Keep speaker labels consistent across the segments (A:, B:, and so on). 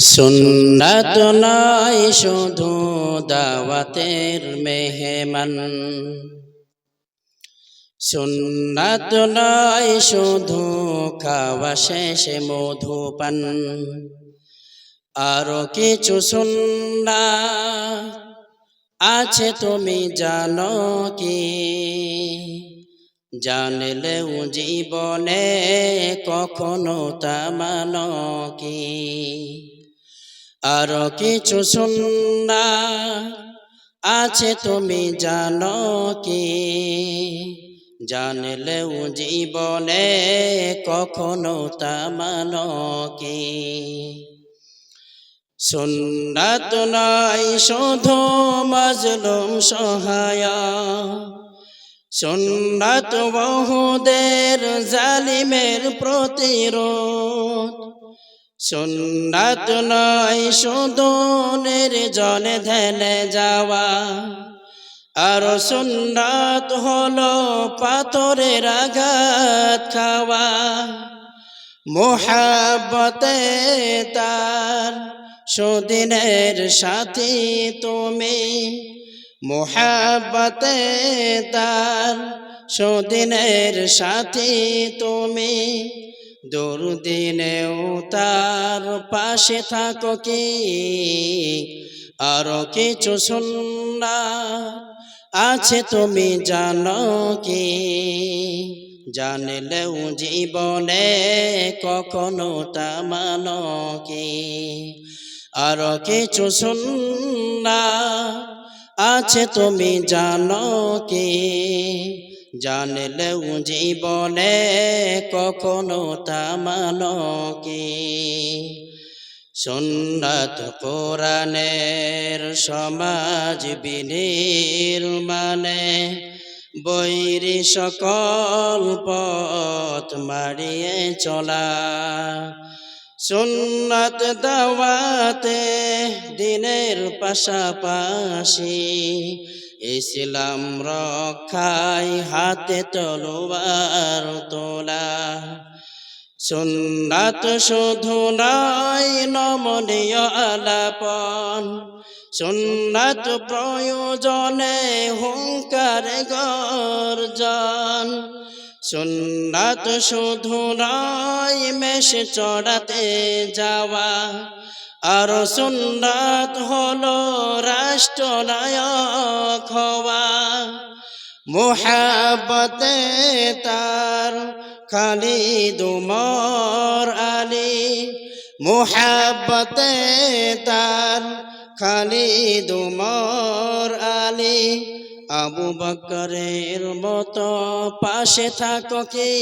A: সুন্নাত নয় শুধু দাওয়াতের মেহমান, সুন্নাত নয় শুধু খাওয়া শেষে মধুপান, আরো কিছু সুন্নাত আছে তুমি জানো কি? জানলেও জীবনে কখনো তা মানো কি? আরো কিছু সুন্নাত আছে তুমি জানো কি? জানলেও জীবনে কখনো তা মানো কি? সুন্নাত নয় শুধু মাজলুম সহায়, সুন্নাত বহুদের জালিমের প্রতিরোধ, সুন্নাত নয় শুধু নির্জনে ধ্যানে যাওয়া, আর সুন্নাত হলো পাথরের আঘাত খাওয়া। মুহাব্বতে তার সুদিনের সাথী তুমি, মুহাব্বতে তার সুদিনের সাথী তুমি, দুর্দিনেও তার পাশে থাকো কি? আরো কিছু সুন্নাত আছে তুমি জানো কি? জানলেও জীবনে কখনো তা মানো কি? আরো কিছু সুন্নাত আছে তুমি জানো কি? জানলেও জীবনে কখনো তা মানো কি? সুন্নাত কোরআনের সমাজ বিনির্মাণে বৈরী সকল পথ মারিয়ে চলা, সুন্নাত দাওয়াতে দিনের পাশাপাশি ইসলাম রক্ষায় হাতে তলোয়ার তোলা। সুন্নাত শুধু নয় নমনীয় আলাপন, সুন্নাত প্রয়োজনে হুঙ্কারে গর্জন, সুন্নাত শুধু নয় মেষ চড়াতে যাওয়া, আর সুন্নাত হলো রাষ্ট্রনায়ক হওয়া। মুহাব্বতে তার খালিদ উমর আলী, মুহাব্বতে তার খালিদ উমর আলী, আবু বকরের মতো পাশে থাকো কি?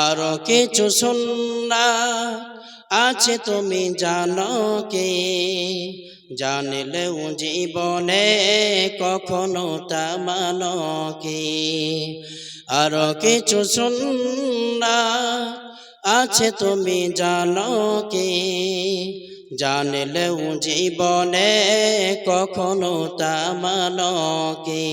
A: আরো কিছু সুন্নাত আছে তুমি জানো কি? জানলেও জীবনে কখনো তা মানো কি? আরো কিছু সুন্নাত আছে তুমি জানো কি? জানলেও জীবনে কখনো তা মানো কি?